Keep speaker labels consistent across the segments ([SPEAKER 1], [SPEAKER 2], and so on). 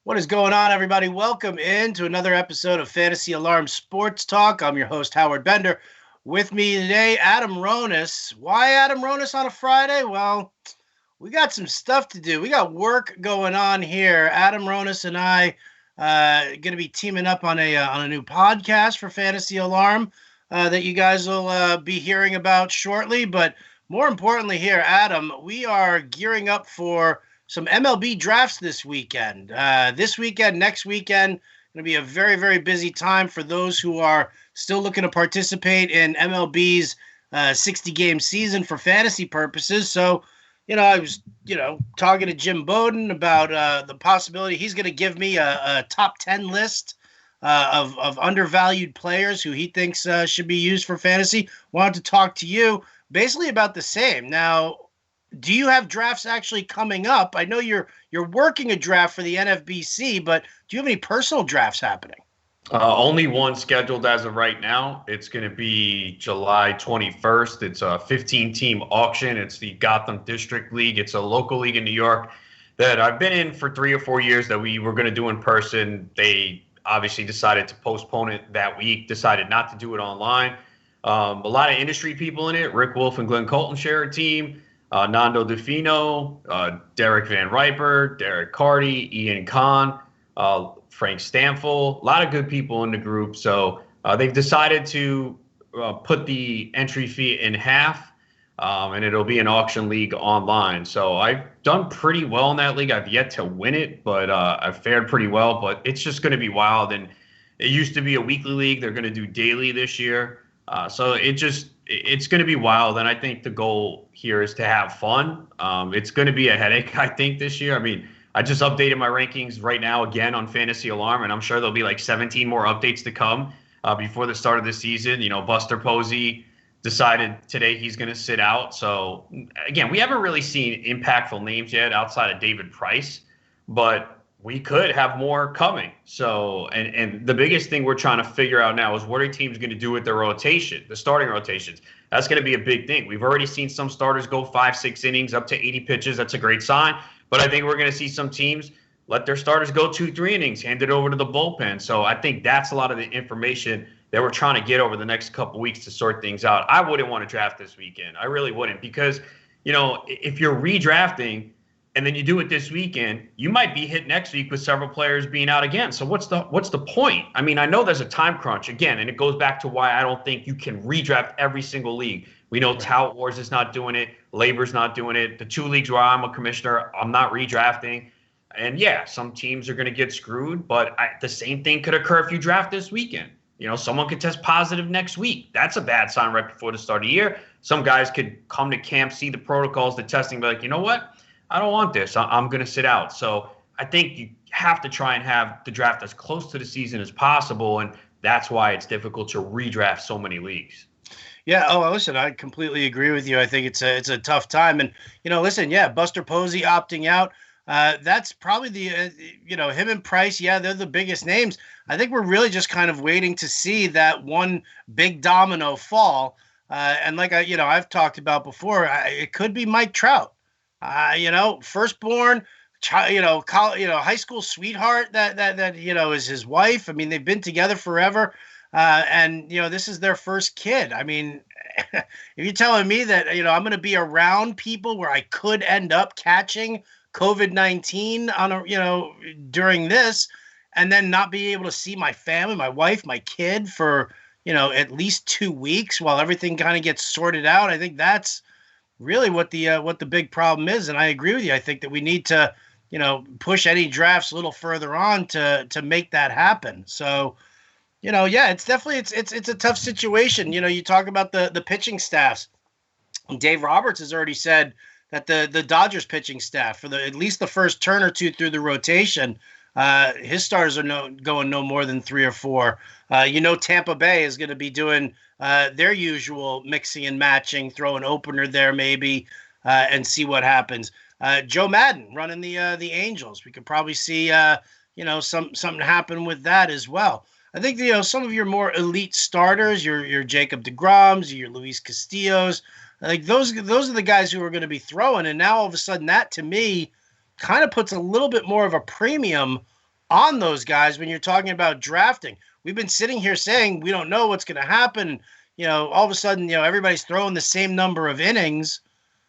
[SPEAKER 1] What is going on, everybody? Welcome in to another episode of Fantasy Alarm Sports Talk. I'm your host, Howard Bender. With me today, Adam Ronis. Why Adam Ronis on a Friday? Well, we got some stuff to do. We got work going on here. Adam Ronis and I going to be teaming up on a new podcast for Fantasy Alarm that you guys will be hearing about shortly. But more importantly here, Adam, we are gearing up for some MLB drafts this weekend. Next weekend, going to be a very, very busy time for those who are still looking to participate in MLB's 60-game season for fantasy purposes. So, I was, talking to Jim Bowden about the possibility he's going to give me a top 10 list of undervalued players who he thinks should be used for fantasy. Wanted to talk to you basically about the same. Now, do you have drafts actually coming up? I know you're working a draft for the NFBC, but do you have any personal drafts happening?
[SPEAKER 2] Only one scheduled as of right now. It's going to be July 21st. It's a 15-team auction. It's the Gotham District League. It's a local league in New York that I've been in for 3 or 4 years that we were going to do in person. They obviously decided to postpone it that week, decided not to do it online. A lot of industry people in it. Rick Wolf and Glenn Colton share a team. Nando DeFino, Derek Van Riper, Derek Carty, Ian Kahn, Frank Stanfill, a lot of good people in the group. So they've decided to put the entry fee in half, and it'll be an auction league online. So I've done pretty well in that league. I've yet to win it, but I've fared pretty well. But it's just going to be wild. And it used to be a weekly league. They're going to do daily this year. So it's going to be wild. And I think the goal here is to have fun. It's going to be a headache, I think, this year. I mean, I just updated my rankings right now again on Fantasy Alarm, and I'm sure there'll be like 17 more updates to come before the start of the season. Buster Posey decided today he's going to sit out. So, again, we haven't really seen impactful names yet outside of David Price, but we could have more coming. So, and the biggest thing we're trying to figure out now is what are teams going to do with their rotation, the starting rotations. That's going to be a big thing. We've already seen some starters go 5-6 innings, up to 80 pitches. That's a great sign. But I think we're going to see some teams let their starters go 2-3 innings, hand it over to the bullpen. So I think that's a lot of the information that we're trying to get over the next couple weeks to sort things out. I wouldn't want to draft this weekend. I really wouldn't, because, if you're redrafting and then you do it this weekend, you might be hit next week with several players being out again. So what's the point? I mean, I know there's a time crunch again, and it goes back to why I don't think you can redraft every single league. We know Tout Wars is not doing it. Labor's not doing it. The 2 leagues where I'm a commissioner, I'm not redrafting. And yeah, some teams are going to get screwed, but the same thing could occur if you draft this weekend. Someone could test positive next week. That's a bad sign right before the start of the year. Some guys could come to camp, see the protocols, the testing, be like, you know what? I don't want this. I'm going to sit out. So I think you have to try and have the draft as close to the season as possible, and that's why it's difficult to redraft so many leagues.
[SPEAKER 1] Yeah. Oh, listen, I completely agree with you. I think it's a tough time. And, listen, yeah, Buster Posey opting out. That's probably him and Price. Yeah, they're the biggest names. I think we're really just kind of waiting to see that one big domino fall. And like I've talked about before, it could be Mike Trout. Firstborn, high school sweetheart that is his wife. I mean, they've been together forever. And this is their first kid. I mean, if you're telling me that, I'm going to be around people where I could end up catching COVID-19 during this, and then not be able to see my family, my wife, my kid for, at least 2 weeks while everything kind of gets sorted out. I think that's really what the big problem is. And I agree with you. I think that we need to, push any drafts a little further on to make that happen. So, it's definitely, it's a tough situation. You talk about the pitching staffs. Dave Roberts has already said that the Dodgers pitching staff, for at least the first turn or two through the rotation, his starters are going no more than 3 or 4. Tampa Bay is going to be doing their usual mixing and matching, throw an opener there maybe, and see what happens. Joe Madden running the Angels. We could probably see something happen with that as well. I think some of your more elite starters, your Jacob deGroms, your Luis Castillos, like those are the guys who are going to be throwing. And now all of a sudden, that to me kind of puts a little bit more of a premium on those guys when you're talking about drafting. We've been sitting here saying we don't know what's going to happen. All of a sudden, everybody's throwing the same number of innings.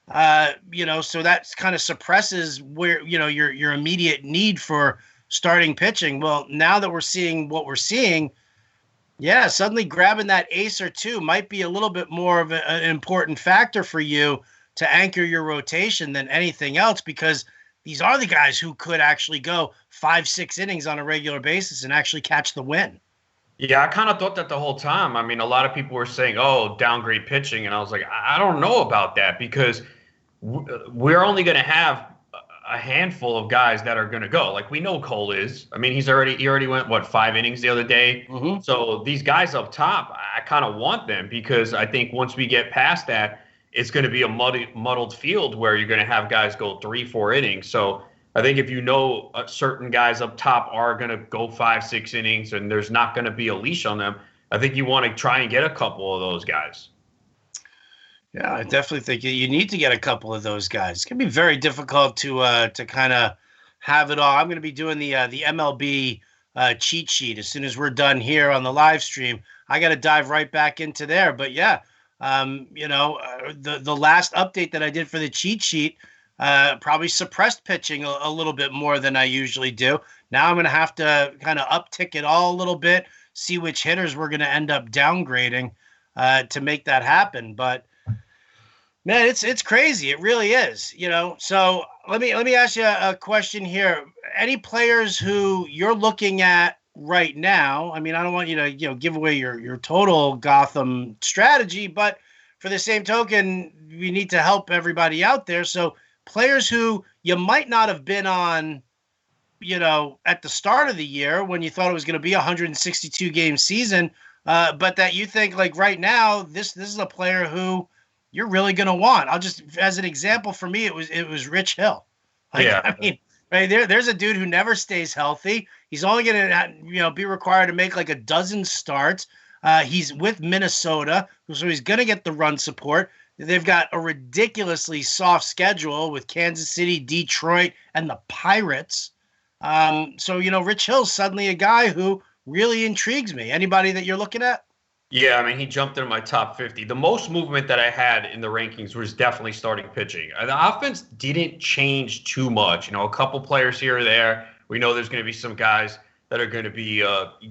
[SPEAKER 1] So that kind of suppresses where, your immediate need for starting pitching. Well, now that we're seeing what we're seeing, yeah, suddenly grabbing that ace or two might be a little bit more of an important factor for you to anchor your rotation than anything else, because these are the guys who could actually go 5-6 innings on a regular basis and actually catch the win.
[SPEAKER 2] Yeah, I kind of thought that the whole time. I mean, a lot of people were saying, "Oh, downgrade pitching," and I was like, I don't know about that, because we're only going to have a handful of guys that are going to go. Like, we know Cole is. I mean, he already went, what, 5 innings the other day.
[SPEAKER 1] Mm-hmm.
[SPEAKER 2] So these guys up top, I kind of want them, because I think once we get past that, it's going to be a muddled field where you're going to have guys go 3-4 innings. So I think if certain guys up top are going to go 5-6 innings and there's not going to be a leash on them, I think you want to try and get a couple of those guys.
[SPEAKER 1] Yeah, I definitely think you need to get a couple of those guys. It's going to be very difficult to kind of have it all. I'm going to be doing the MLB cheat sheet as soon as we're done here on the live stream. I got to dive right back into there. But yeah, the last update that I did for the cheat sheet probably suppressed pitching a little bit more than I usually do. Now I'm going to have to kind of uptick it all a little bit, see which hitters we're going to end up downgrading to make that happen. But man, it's crazy. It really is. So let me ask you a question here. Any players who you're looking at right now? I mean, I don't want you to give away your total Gotham strategy, but for the same token, we need to help everybody out there. So players who you might not have been on, at the start of the year when you thought it was going to be a 162 game season, but that you think, like, right now, this is a player who you're really going to want. I'll just, as an example, for me, it was Rich Hill. I mean, right there's a dude who never stays healthy. He's only going to, be required to make like a dozen starts. He's with Minnesota, so he's going to get the run support. They've got a ridiculously soft schedule with Kansas City, Detroit, and the Pirates. So, Rich Hill's suddenly a guy who really intrigues me. Anybody that you're looking at?
[SPEAKER 2] Yeah, I mean, he jumped into my top 50. The most movement that I had in the rankings was definitely starting pitching. The offense didn't change too much. A couple players here or there. We know there's going to be some guys that are going to be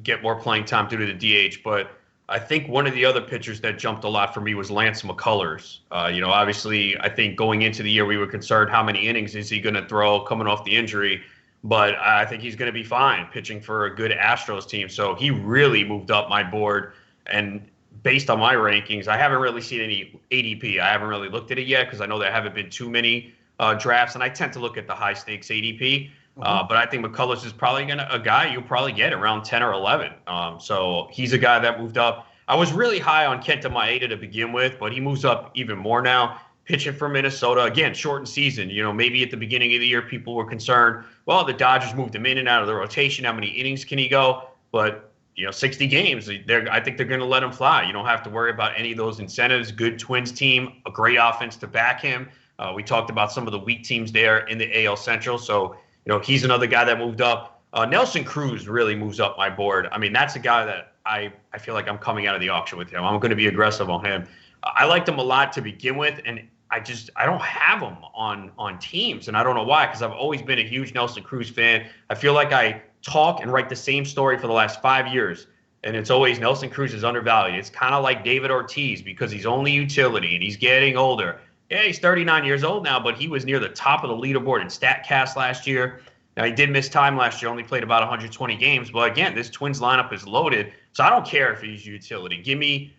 [SPEAKER 2] get more playing time due to the DH. But I think one of the other pitchers that jumped a lot for me was Lance McCullers. Obviously, I think going into the year we were concerned how many innings is he going to throw coming off the injury. But I think he's going to be fine pitching for a good Astros team. So he really moved up my board. And based on my rankings, I haven't really seen any ADP. I haven't really looked at it yet because I know there haven't been too many drafts, and I tend to look at the high stakes ADP. But I think McCullers is probably a guy you'll probably get around 10 or 11. So he's a guy that moved up. I was really high on Kenta Maeda to begin with, but he moves up even more now. Pitching for Minnesota, again, shortened season. Maybe at the beginning of the year people were concerned, well, the Dodgers moved him in and out of the rotation. How many innings can he go? But 60 games, I think they're going to let him fly. You don't have to worry about any of those incentives. Good Twins team, a great offense to back him. We talked about some of the weak teams there in the AL Central. So, he's another guy that moved up. Nelson Cruz really moves up my board. I mean, that's a guy that I feel like I'm coming out of the auction with him. I'm going to be aggressive on him. I liked him a lot to begin with, and I don't have him on teams, and I don't know why, because I've always been a huge Nelson Cruz fan. I feel like I talk and write the same story for the last 5 years, and it's always Nelson Cruz is undervalued. It's kind of like David Ortiz because he's only utility and he's getting older. Yeah, he's 39 years old now, but he was near the top of the leaderboard in StatCast last year. Now, he did miss time last year, only played about 120 games. But again, this Twins lineup is loaded, so I don't care if he's utility. Give me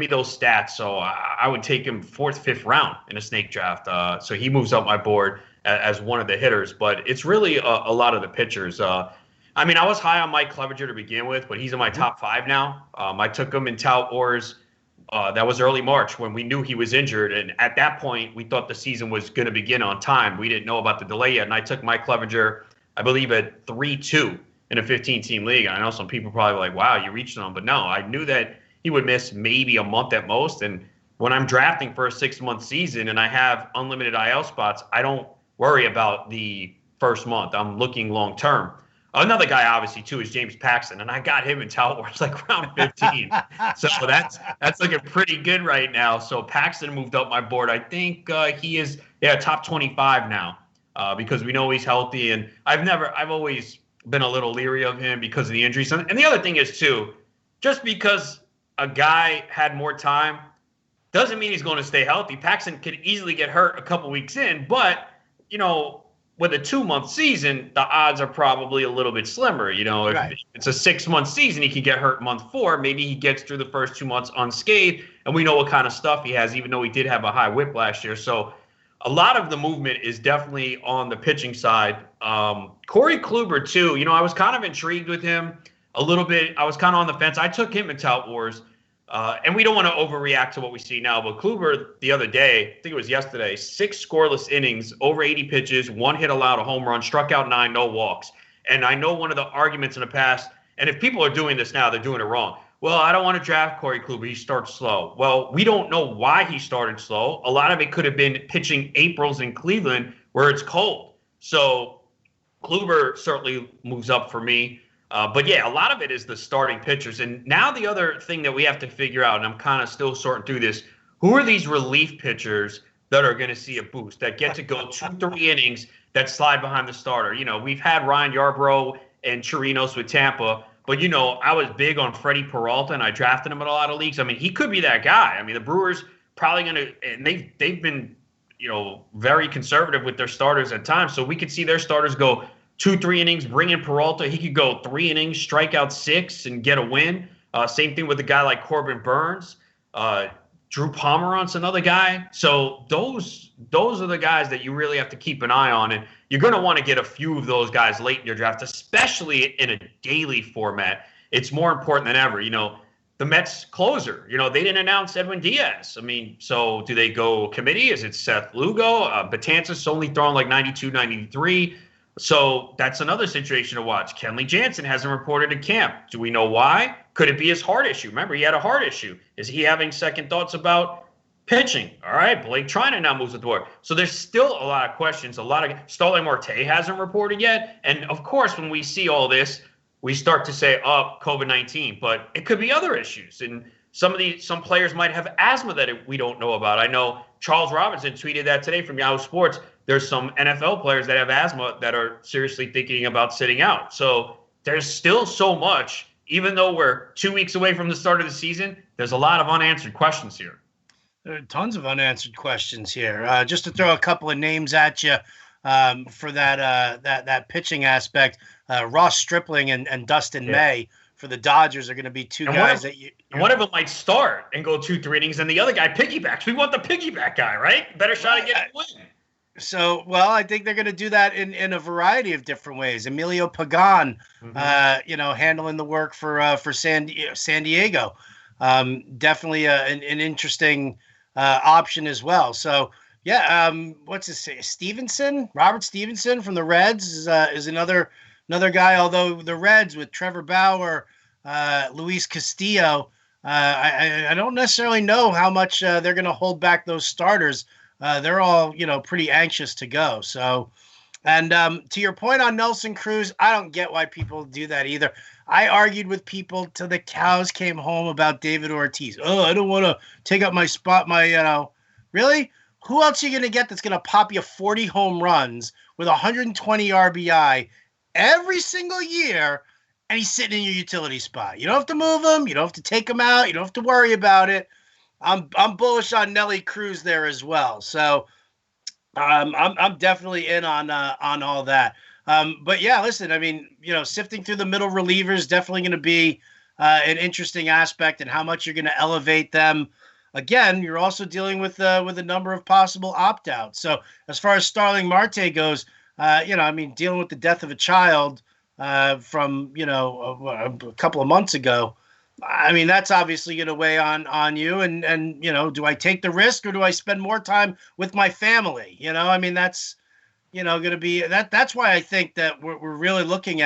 [SPEAKER 2] those stats. So I would take him 4th, 5th round in a snake draft. So he moves up my board as one of the hitters. But it's really a lot of the pitchers. I mean, I was high on Mike Clevenger to begin with, but he's in my top 5 now. I took him in Tout Wars. That was early March when we knew he was injured. And at that point, we thought the season was going to begin on time. We didn't know about the delay yet. And I took Mike Clevenger, I believe, at 3-2 in a 15-team league. And I know some people probably were like, wow, you reached on him. But no, I knew that he would miss maybe a month at most. And when I'm drafting for a 6-month season and I have unlimited IL spots, I don't worry about the first month. I'm looking long term. Another guy, obviously, too, is James Paxton, and I got him in Tout Wars like round 15. So that's looking pretty good right now. So Paxton moved up my board. I think he is top 25 now because we know he's healthy, and I've always been a little leery of him because of the injuries. And the other thing is too, just because a guy had more time doesn't mean he's going to stay healthy. Paxton could easily get hurt a couple weeks in, but with a 2-month season, the odds are probably a little bit slimmer. If it's a 6-month season, he could get hurt month 4. Maybe he gets through the first 2 months unscathed, and we know what kind of stuff he has, even though he did have a high whip last year. So a lot of the movement is definitely on the pitching side. Corey Kluber, too. I was kind of intrigued with him a little bit. I was kind of on the fence. I took him in Tout Wars. And we don't want to overreact to what we see now, but Kluber the other day, I think it was yesterday, 6 scoreless innings, over 80 pitches, 1 hit allowed, a home run, struck out 9, no walks. And I know one of the arguments in the past, and if people are doing this now, they're doing it wrong. Well, I don't want to draft Corey Kluber. He starts slow. Well, we don't know why he started slow. A lot of it could have been pitching Aprils in Cleveland where it's cold. So Kluber certainly moves up for me. But yeah, a lot of it is the starting pitchers. And now the other thing that we have to figure out, and I'm kind of still sorting through this, who are these relief pitchers that are going to see a boost, that get to go 2-3 innings, that slide behind the starter? We've had Ryan Yarbrough and Chirinos with Tampa, but I was big on Freddie Peralta, and I drafted him in a lot of leagues. I mean, he could be that guy. I mean, the Brewers probably going to, and they've been, very conservative with their starters at times. So we could see their starters go 2-3 innings, bring in Peralta. He could go 3 innings, strike out 6, and get a win. Same thing with a guy like Corbin Burns. Drew Pomeranz, another guy. So those are the guys that you really have to keep an eye on. And you're going to want to get a few of those guys late in your draft, especially in a daily format. It's more important than ever. The Mets closer, they didn't announce Edwin Diaz. I mean, so do they go committee? Is it Seth Lugo? Betances only throwing like 92, 93. So that's another situation to watch. Kenley Jansen hasn't reported to camp. Do we know why? Could it be his heart issue? Remember, he had a heart issue. Is he having second thoughts about pitching? All right, Blake Trinan now moves the door. So there's still a lot of questions. Starling Marte hasn't reported yet. And of course, when we see all this, we start to say, COVID-19. But it could be other issues. And some players might have asthma that we don't know about. I know Charles Robinson tweeted that today from Yahoo Sports. There's some NFL players that have asthma that are seriously thinking about sitting out. So there's still so much. Even though we're 2 weeks away from the start of the season, there's a lot of unanswered questions here.
[SPEAKER 1] There are tons of unanswered questions here. Just to throw a couple of names at you for that pitching aspect, Ross Stripling and Dustin May for the Dodgers are going to be two guys that you.
[SPEAKER 2] One of them might start and go 2-3 innings, and the other guy piggybacks. We want the piggyback guy, right? Better shot at getting a win.
[SPEAKER 1] So, I think they're going to do that in a variety of different ways. Emilio Pagan, handling the work for San Diego, definitely an interesting option as well. So, what's his name? Robert Stevenson from the Reds is another guy. Although the Reds with Trevor Bauer, Luis Castillo, I don't necessarily know how much they're going to hold back those starters. They're all, pretty anxious to go. So, and to your point on Nelson Cruz, I don't get why people do that either. I argued with people till the cows came home about David Ortiz. Oh, I don't want to take up my spot. Really? Who else are you going to get that's going to pop you 40 home runs with 120 RBI every single year, and he's sitting in your utility spot? You don't have to move him. You don't have to take him out. You don't have to worry about it. I'm bullish on Nelly Cruz there as well. So I'm definitely in on all that. But yeah, listen, I mean, sifting through the middle relievers definitely going to be an interesting aspect, and how much you're going to elevate them. Again, you're also dealing with a number of possible opt-outs. So as far as Starling Marte goes, dealing with the death of a child from a couple of months ago. I mean, that's obviously going to weigh on you. And do I take the risk, or do I spend more time with my family? That's, going to be that's why I think that we're really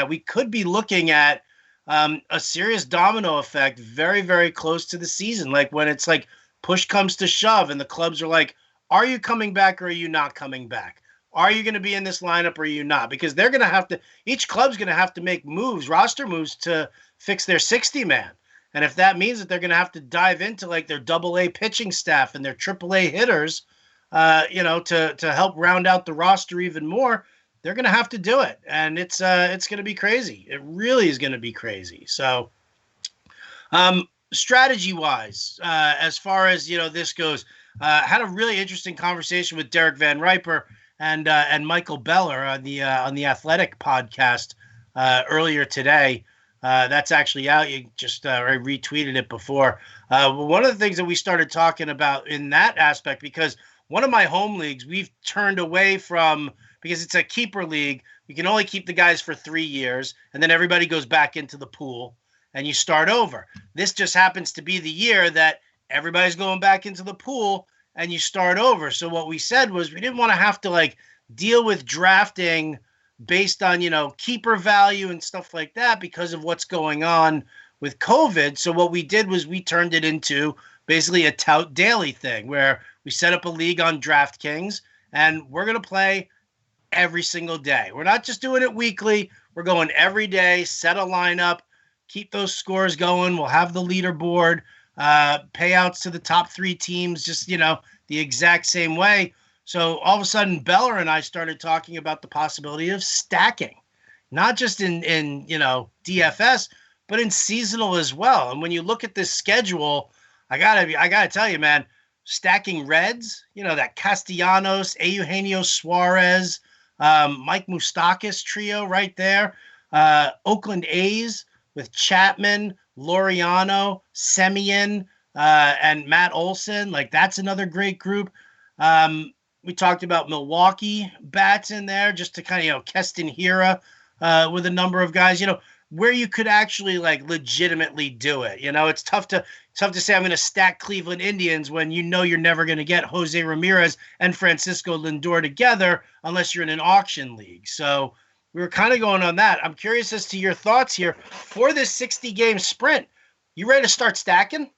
[SPEAKER 1] we could be looking at a serious domino effect very, very close to the season. Like when it's like push comes to shove and the clubs are like, are you coming back or are you not coming back? Are you going to be in this lineup or are you not? Because they're going to have to, each club's going to have to make moves, roster moves to fix their 60 man. And if that means that they're going to have to dive into like their AA pitching staff and their AAA hitters, to help round out the roster even more, they're going to have to do it. And it's going to be crazy. It really is going to be crazy. So, strategy wise, as far as, this goes, had a really interesting conversation with Derek Van Riper and Michael Beller on the Athletic podcast earlier today. That's actually out. You just I retweeted it before. One of the things that we started talking about in that aspect, because one of my home leagues, we've turned away from, because it's a keeper league. You can only keep the guys for 3 years, and then everybody goes back into the pool, and you start over. This just happens to be the year that everybody's going back into the pool, and you start over. So what we said was we didn't want to have to like deal with drafting based on, keeper value and stuff like that because of what's going on with COVID. So what we did was we turned it into basically a tout daily thing where we set up a league on DraftKings and we're going to play every single day. We're not just doing it weekly. We're going every day, set a lineup, keep those scores going. We'll have the leaderboard, payouts to the top 3 teams, just, the exact same way. So all of a sudden, Beller and I started talking about the possibility of stacking, not just in DFS, but in seasonal as well. And when you look at this schedule, I gotta tell you, man, stacking Reds, that Castellanos, Eugenio Suarez, Mike Moustakas trio right there, Oakland A's with Chapman, Laureano, Semien, and Matt Olson. Like, that's another great group. We talked about Milwaukee bats in there just to kind of, Keston Hira with a number of guys, where you could actually like legitimately do it. It's tough to say I'm going to stack Cleveland Indians when you're never going to get Jose Ramirez and Francisco Lindor together unless you're in an auction league. So we were kind of going on that. I'm curious as to your thoughts here for this 60-game sprint. You ready to start stacking?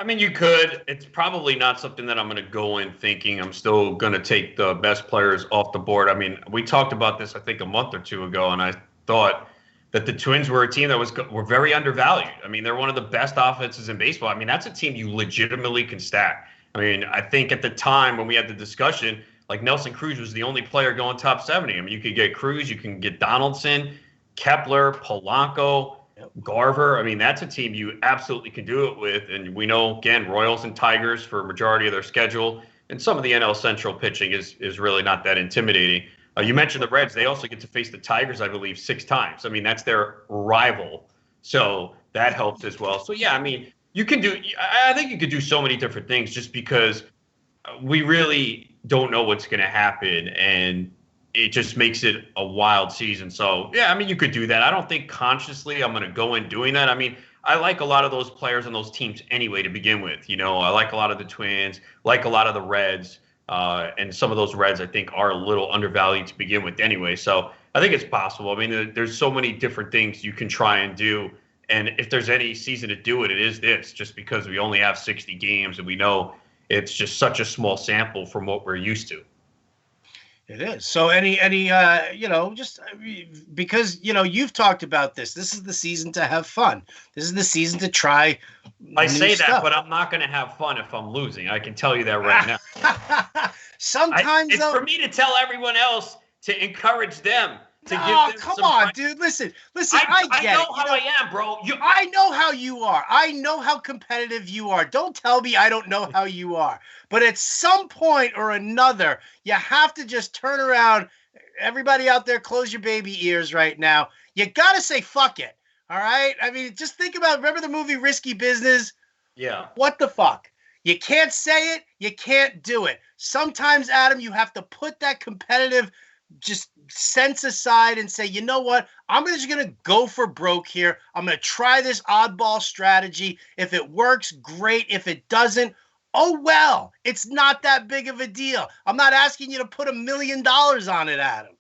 [SPEAKER 2] I mean, you could. It's probably not something that I'm going to go in thinking I'm still going to take the best players off the board. I mean, we talked about this, I think, a month or two ago, and I thought that the Twins were a team that were very undervalued. I mean, they're one of the best offenses in baseball. I mean, that's a team you legitimately can stack. I mean, I think at the time when we had the discussion, like Nelson Cruz was the only player going top 70. I mean, you could get Cruz, you can get Donaldson, Kepler, Polanco, Garver. I mean, that's a team you absolutely can do it with. And we know, again, Royals and Tigers for a majority of their schedule. And some of the NL Central pitching is really not that intimidating. You mentioned the Reds. They also get to face the Tigers, I believe, 6 times. I mean, that's their rival. So that helps as well. So, yeah, I mean, I think you could do so many different things just because we really don't know what's going to happen. And it just makes it a wild season. So, yeah, I mean, you could do that. I don't think consciously I'm going to go in doing that. I mean, I like a lot of those players on those teams anyway to begin with. I like a lot of the Twins, like a lot of the Reds. And some of those Reds, I think, are a little undervalued to begin with anyway. So I think it's possible. I mean, there's so many different things you can try and do. And if there's any season to do it, it is this, just because we only have 60 games and we know it's just such a small sample from what we're used to.
[SPEAKER 1] It is. So just because, you've talked about this. This is the season to have fun. This is the season to try
[SPEAKER 2] I say
[SPEAKER 1] stuff.
[SPEAKER 2] That, but I'm not going to have fun if I'm losing. I can tell you that right now.
[SPEAKER 1] Sometimes
[SPEAKER 2] it's for me to tell everyone else to encourage them.
[SPEAKER 1] Come on, dude. Listen. I get it.
[SPEAKER 2] I know how I am, bro.
[SPEAKER 1] I know how you are. I know how competitive you are. Don't tell me I don't know how you are. But at some point or another, you have to just turn around. Everybody out there, close your baby ears right now. You got to say fuck it. All right? I mean, just remember the movie Risky Business?
[SPEAKER 2] Yeah.
[SPEAKER 1] What the fuck? You can't say it. You can't do it. Sometimes, Adam, you have to put that competitive just sense aside and say, you know what? I'm just going to go for broke here. I'm going to try this oddball strategy. If it works, great. If it doesn't, oh, well, it's not that big of a deal. I'm not asking you to put $1 million on it, Adam.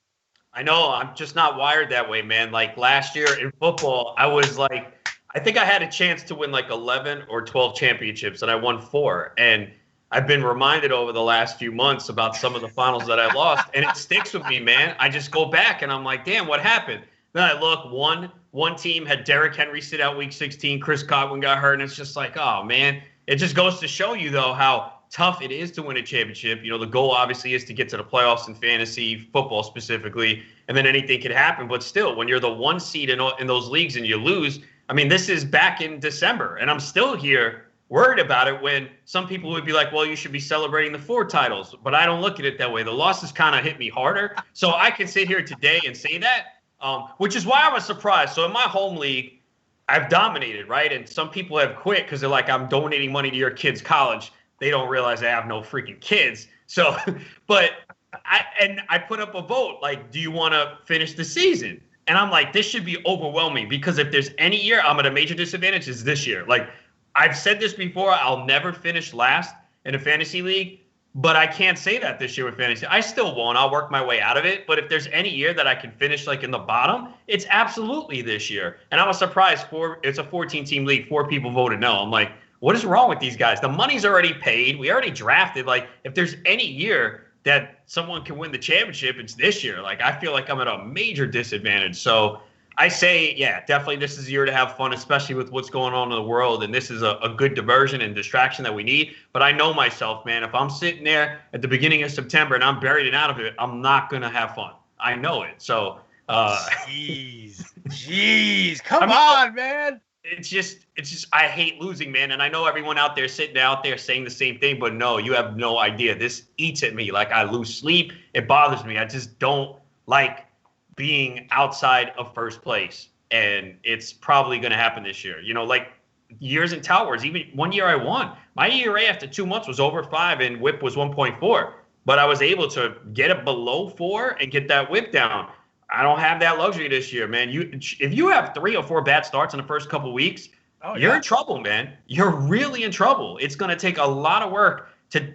[SPEAKER 2] I know. I'm just not wired that way, man. Like last year in football, I think I had a chance to win like 11 or 12 championships and I won 4. And I've been reminded over the last few months about some of the finals that I lost, and it sticks with me, man. I just go back and I'm like, damn, what happened? Then I look, one team had Derrick Henry sit out week 16, Chris Godwin got hurt, and it's just like, oh man. It just goes to show you though how tough it is to win a championship. The goal obviously is to get to the playoffs in fantasy football specifically, and then anything can happen. But still, when you're the 1 seed in those leagues and you lose, I mean, this is back in December, and I'm still here worried about it when some people would be like, well, you should be celebrating the 4 titles. But I don't look at it that way. The losses kind of hit me harder. So I can sit here today and say that, which is why I was surprised. So in my home league, I've dominated, right? And some people have quit because they're like, I'm donating money to your kid's college. They don't realize I have no freaking kids. So, but I put up a vote, like, do you want to finish the season? And I'm like, this should be overwhelming because if there's any year I'm at a major disadvantage, it's this year. Like, I've said this before, I'll never finish last in a fantasy league, but I can't say that this year with fantasy. I still won't. I'll work my way out of it. But if there's any year that I can finish like in the bottom, it's absolutely this year. And I was surprised it's a 14-team league. 4 people voted no. I'm like, what is wrong with these guys? The money's already paid. We already drafted. Like, if there's any year that someone can win the championship, it's this year. Like, I feel like I'm at a major disadvantage. So I say, yeah, definitely this is a year to have fun, especially with what's going on in the world. And this is a good diversion and distraction that we need. But I know myself, man, if I'm sitting there at the beginning of September and I'm buried and out of it, I'm not going to have fun. I know it. So,
[SPEAKER 1] jeez, come on, man.
[SPEAKER 2] It's just, I hate losing, man. And I know everyone out there sitting out there saying the same thing, but no, you have no idea. This eats at me. Like, I lose sleep. It bothers me. I just don't like being outside of first place, and it's probably going to happen this year. Like years in towers, even one year I won. My ERA after 2 months was over 5 and whip was 1.4, but I was able to get it below 4 and get that whip down. I don't have that luxury this year, man. If you have 3 or 4 bad starts in the first couple of weeks, you're in trouble, man. You're really in trouble. It's going to take a lot of work to,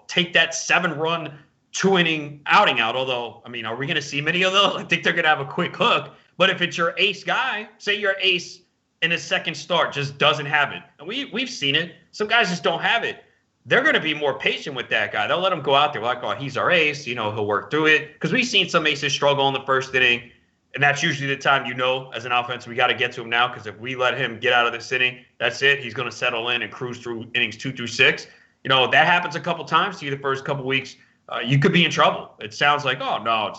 [SPEAKER 2] take that 7-run 2-inning outing out. Although, I mean, are we going to see many of those? I think they're going to have a quick hook. But if it's your ace guy, say your ace in his second start just doesn't have it. And we've seen it. Some guys just don't have it. They're going to be more patient with that guy. They'll let him go out there like, oh, he's our ace. He'll work through it. Because we've seen some aces struggle in the first inning. And that's usually the time, as an offense, we got to get to him now. Because if we let him get out of this inning, that's it. He's going to settle in and cruise through innings 2 through 6. That happens a couple times to you the first couple weeks. You could be in trouble. It sounds like, oh, no,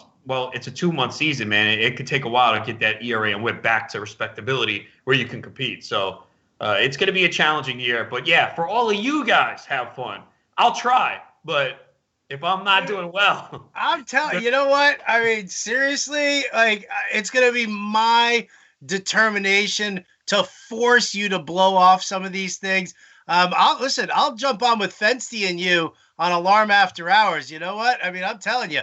[SPEAKER 2] it's a 2-month season, man. It could take a while to get that ERA and whip back to respectability where you can compete. So it's going to be a challenging year. But, yeah, for all of you guys, have fun. I'll try. But if I'm not doing well.
[SPEAKER 1] I'm telling you, you know what? I mean, seriously, like, it's going to be my determination to force you to blow off some of these things. I'll jump on with Fensty and you on Alarm After Hours. You know what? I mean, I'm telling you,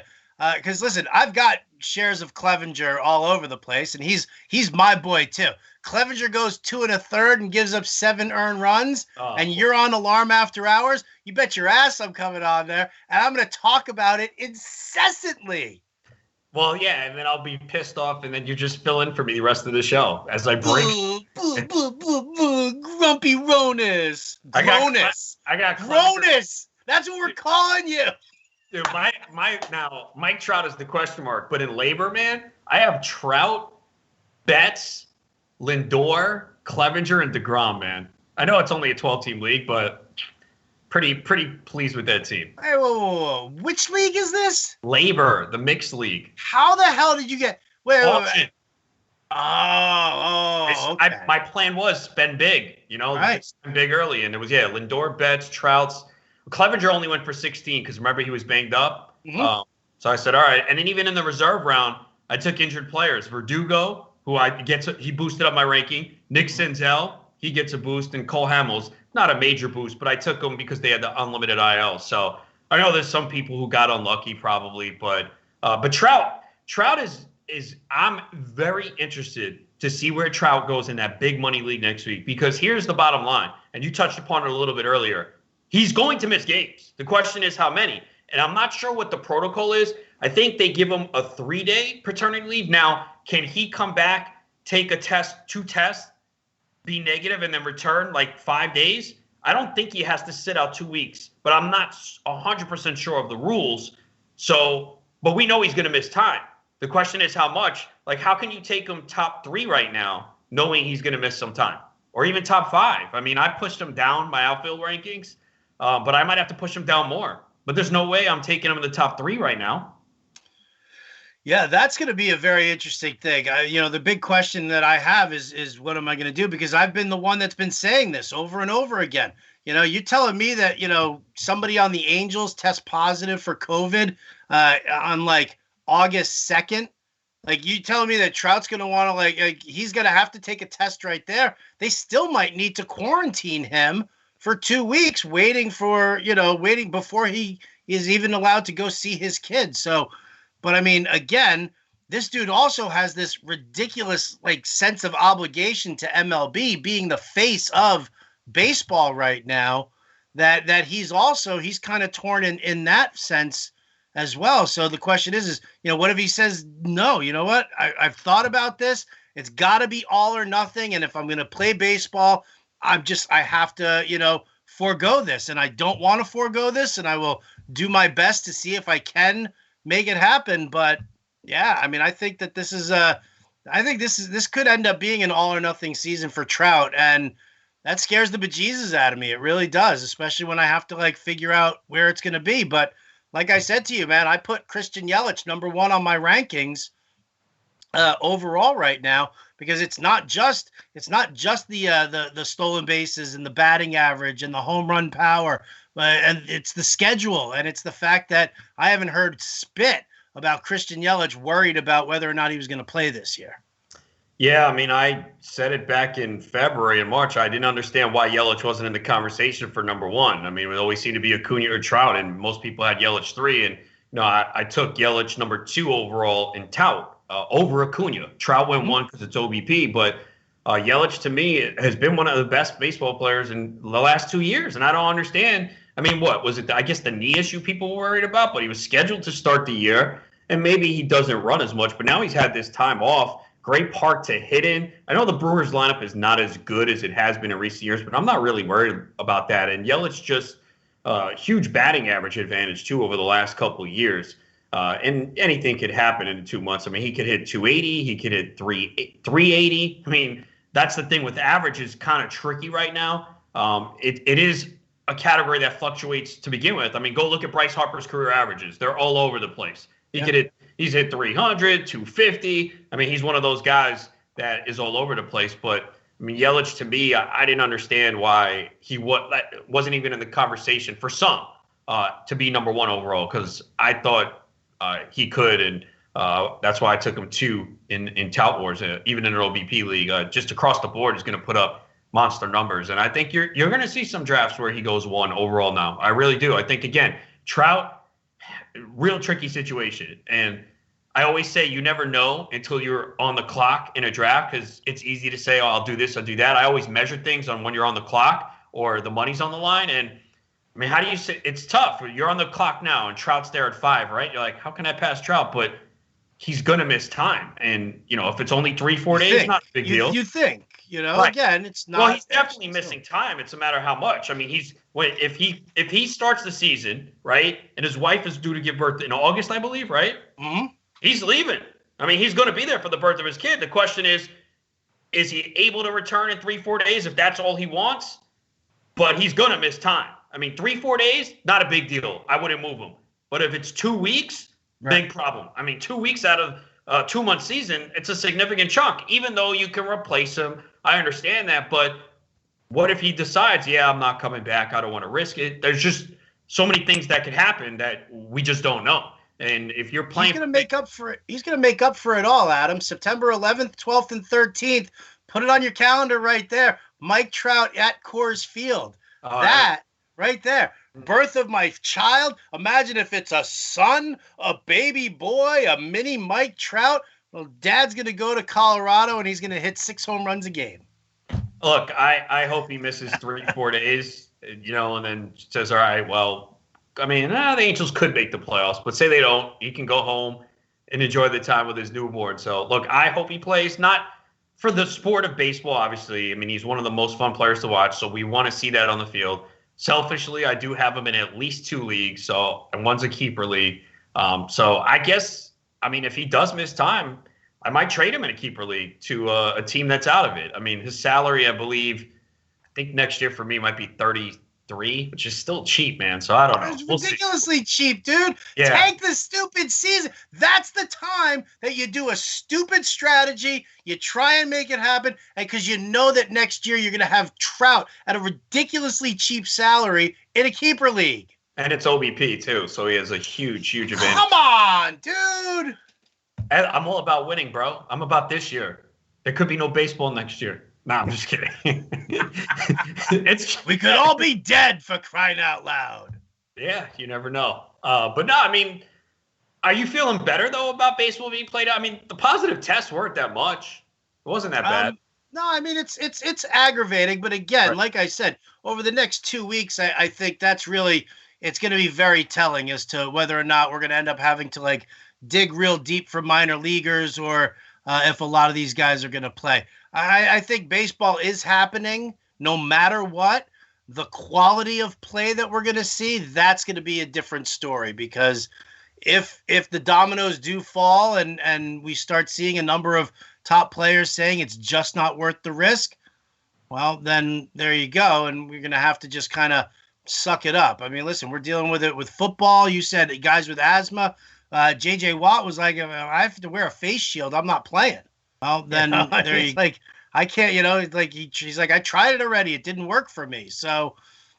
[SPEAKER 1] because listen, I've got shares of Clevenger all over the place, and he's my boy too. Clevenger goes 2 1/3 and gives up 7 earned runs, and you're on Alarm After Hours. You bet your ass I'm coming on there, and I'm going to talk about it incessantly.
[SPEAKER 2] Well, yeah, and then I'll be pissed off, and then you just fill in for me the rest of the show as I break.
[SPEAKER 1] Grumpy Ronis.
[SPEAKER 2] I got
[SPEAKER 1] Ronis. That's what we're calling you.
[SPEAKER 2] Dude, Mike Trout is the question mark, but in LABR, man, I have Trout, Betts, Lindor, Clevenger, and DeGrom, man. I know it's only a 12-team league, but pretty pleased with that team.
[SPEAKER 1] Hey, whoa. Which league is this?
[SPEAKER 2] LABR, the mixed league.
[SPEAKER 1] How the hell did you get? Wait.
[SPEAKER 2] Auction.
[SPEAKER 1] Okay.
[SPEAKER 2] My plan was spend big,
[SPEAKER 1] right.
[SPEAKER 2] Spend big early, and it was Lindor, Betts, Trouts. Clevenger only went for 16 because remember he was banged up.
[SPEAKER 1] Mm-hmm.
[SPEAKER 2] So I said, all right. And then even in the reserve round, I took injured players. Verdugo, he boosted up my ranking. Nick Senzel, he gets a boost, and Cole Hamels, not a major boost, but I took them because they had the unlimited IL. So I know there's some people who got unlucky probably, but Trout is I'm very interested to see where Trout goes in that big money league next week, because here's the bottom line, and you touched upon it a little bit earlier. He's going to miss games. The question is how many. And I'm not sure what the protocol is. I think they give him a 3-day paternity leave. Now, can he come back, take a test, 2 tests, be negative, and then return like 5 days? I don't think he has to sit out 2 weeks, but I'm not 100% sure of the rules. So, but we know he's going to miss time. The question is how much. Like, how can you take him top 3 right now, knowing he's going to miss some time, or even top 5? I mean, I pushed him down my outfield rankings, but I might have to push him down more. But there's no way I'm taking him in the top 3 right now.
[SPEAKER 1] Yeah, that's going to be a very interesting thing. The big question that I have is what am I going to do? Because I've been the one that's been saying this over and over again. You telling me that, somebody on the Angels test positive for COVID on like August 2nd. Like, you telling me that Trout's going to want to like he's going to have to take a test right there. They still might need to quarantine him for 2 weeks, waiting before he is even allowed to go see his kids. So, but I mean, again, this dude also has this ridiculous like sense of obligation to MLB, being the face of baseball right now, that he's kind of torn in that sense as well. So the question is what if he says, no, you know what? I've thought about this. It's got to be all or nothing. And if I'm going to play baseball, I have to, forego this. And I don't want to forego this. And I will do my best to see if I can make it happen. But yeah, I mean, I think that this could end up being an all or nothing season for Trout. And that scares the bejesus out of me. It really does, especially when I have to like figure out where it's going to be. But like I said to you, man, I put Christian Yelich number 1 on my rankings overall right now, because it's not just the stolen bases and the batting average and the home run power, and it's the schedule, and it's the fact that I haven't heard spit about Christian Yelich worried about whether or not he was going to play this year.
[SPEAKER 2] Yeah, I mean, I said it back in February and March. I didn't understand why Yelich wasn't in the conversation for number 1. I mean, it always seemed to be Acuna or Trout, and most people had Yelich 3. And I took Yelich number 2 overall in tout over Acuna. Trout went 1 because it's OBP, but Yelich to me has been one of the best baseball players in the last 2 years, and I don't understand. I mean, what was it? I guess the knee issue people were worried about, but he was scheduled to start the year, and maybe he doesn't run as much, but now he's had this time off. Great park to hit in. I know the Brewers lineup is not as good as it has been in recent years, but I'm not really worried about that. And Yelich just huge batting average advantage too over the last couple of years. And anything could happen in 2 months. I mean, he could hit 280, he could hit 380. I mean, that's the thing with average is kind of tricky right now. It is a category that fluctuates to begin with. I mean, go look at Bryce Harper's career averages. They're all over the place. He's hit 300, 250. I mean, he's one of those guys that is all over the place. But, I mean, Yelich, to me, I didn't understand why he wasn't even in the conversation for some to be number 1 overall, because I thought he could. And that's why I took him 2 in Tout Wars, even in an OBP league. Just across the board, he's going to put up monster numbers. And I think you're going to see some drafts where he goes 1 overall now. I really do. I think, again, Trout, real tricky situation. And I always say you never know until you're on the clock in a draft, because it's easy to say, oh, I'll do this, I'll do that. I always measure things on when you're on the clock or the money's on the line. And I mean, how do you say it's tough? You're on the clock now and Trout's there at 5, right? You're like, how can I pass Trout? But he's going to miss time. And, if it's only 3-4 days, it's not a big deal.
[SPEAKER 1] You think, right. Again, it's not.
[SPEAKER 2] Well, he's definitely missing time. It's a matter of how much. I mean, if he starts the season, right, and his wife is due to give birth in August, I believe, right?
[SPEAKER 1] Mm-hmm.
[SPEAKER 2] He's leaving. I mean, he's going to be there for the birth of his kid. The question is he able to return in 3-4 days if that's all he wants? But he's going to miss time. I mean, 3-4 days, not a big deal. I wouldn't move him. But if it's 2 weeks, big problem. I mean, 2 weeks out of a 2-month season, it's a significant chunk. Even though you can replace him, I understand that. But what if he decides, I'm not coming back, I don't want to risk it? There's just so many things that could happen that we just don't know. And if you're playing,
[SPEAKER 1] he's going to make up for it. He's going to make up for it all, Adam. September 11th, 12th, and 13th. Put it on your calendar right there. Mike Trout at Coors Field. That right there. Birth of my child. Imagine if it's a son, a baby boy, a mini Mike Trout. Well, Dad's going to go to Colorado and he's going to hit 6 home runs a game.
[SPEAKER 2] Look, I hope he misses 3-4 days, and then says, all right, well, I mean, the Angels could make the playoffs, but say they don't, he can go home and enjoy the time with his newborn. So, look, I hope he plays. Not for the sport of baseball, obviously, I mean, he's one of the most fun players to watch, so we want to see that on the field. Selfishly, I do have him in at least 2 leagues, and one's a keeper league. So I guess, I mean, if he does miss time, I might trade him in a keeper league to a team that's out of it. I mean, his salary, I think next year for me might be 33, which is still cheap, man. So I don't know.
[SPEAKER 1] It's ridiculously cheap, dude.
[SPEAKER 2] Yeah.
[SPEAKER 1] Take the stupid season. That's the time that you do a stupid strategy. You try and make it happen, and because you know that next year you're going to have Trout at a ridiculously cheap salary in a keeper league.
[SPEAKER 2] And it's OBP too, so he has a huge advantage.
[SPEAKER 1] Come on, dude.
[SPEAKER 2] I'm all about winning, bro. I'm about this year. There could be no baseball next year. No, I'm just kidding.
[SPEAKER 1] We could all be dead, for crying out loud.
[SPEAKER 2] Yeah, you never know. But no, I mean, are you feeling better though about baseball being played out? I mean, the positive tests weren't that much. It wasn't that bad.
[SPEAKER 1] No, I mean it's aggravating, but again, right. Like I said, over the next 2 weeks, I think that's really it's going to be very telling as to whether or not we're going to end up having to like dig real deep for minor leaguers or if a lot of these guys are going to play. I think baseball is happening no matter what. The quality of play that we're going to see, that's going to be a different story, because if the dominoes do fall and we start seeing a number of top players saying it's just not worth the risk, well, then there you go. And we're going to have to just kind of suck it up. I mean, listen, we're dealing with it with football. You said guys with asthma. J.J. Watt was like, I have to wear a face shield, I'm not playing. Well, then there you like, I can't, like she's like, I tried it already. It didn't work for me. So,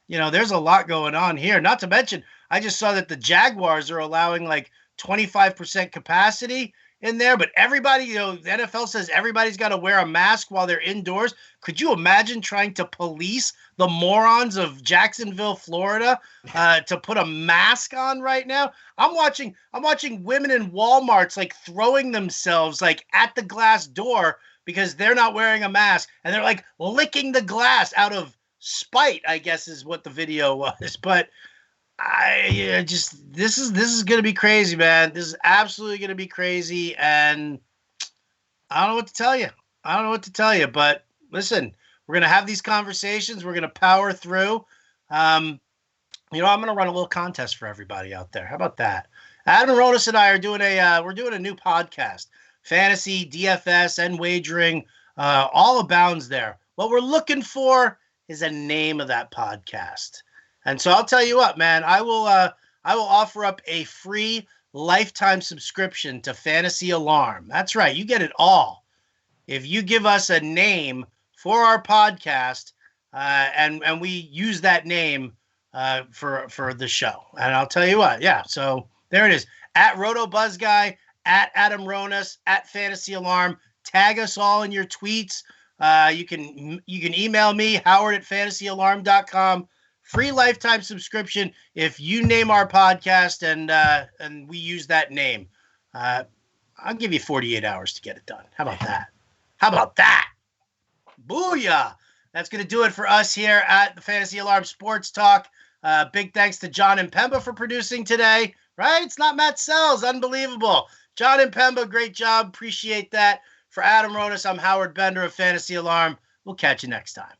[SPEAKER 1] there's a lot going on here. Not to mention, I just saw that the Jaguars are allowing like 25% capacity in there, but everybody, the NFL says everybody's got to wear a mask while they're indoors. Could you imagine trying to police the morons of Jacksonville, Florida, to put a mask on right now? I'm watching women in Walmarts like throwing themselves like at the glass door because they're not wearing a mask, and they're like licking the glass out of spite, I guess is what the video was. But this is going to be crazy, man. This is absolutely going to be crazy. And I don't know what to tell you. But listen, we're going to have these conversations. We're going to power through. I'm going to run a little contest for everybody out there. How about that? Adam Ronis and I are doing we're doing a new podcast, fantasy, DFS, and wagering, all abounds there. What we're looking for is a name of that podcast. And so I'll tell you what, man, I will offer up a free lifetime subscription to Fantasy Alarm. That's right. You get it all. If you give us a name for our podcast, and we use that name for the show. And I'll tell you what, yeah. So there it is. At RotoBuzzGuy, at Adam Ronis, at Fantasy Alarm. Tag us all in your tweets. You can email me, howard@fantasyalarm.com. Free lifetime subscription if you name our podcast and we use that name. I'll give you 48 hours to get it done. How about that? Booyah! That's going to do it for us here at the Fantasy Alarm Sports Talk. Big thanks to John and Pemba for producing today. Right? It's not Matt Sells. Unbelievable. John and Pemba, great job. Appreciate that. For Adam Ronis, I'm Howard Bender of Fantasy Alarm. We'll catch you next time.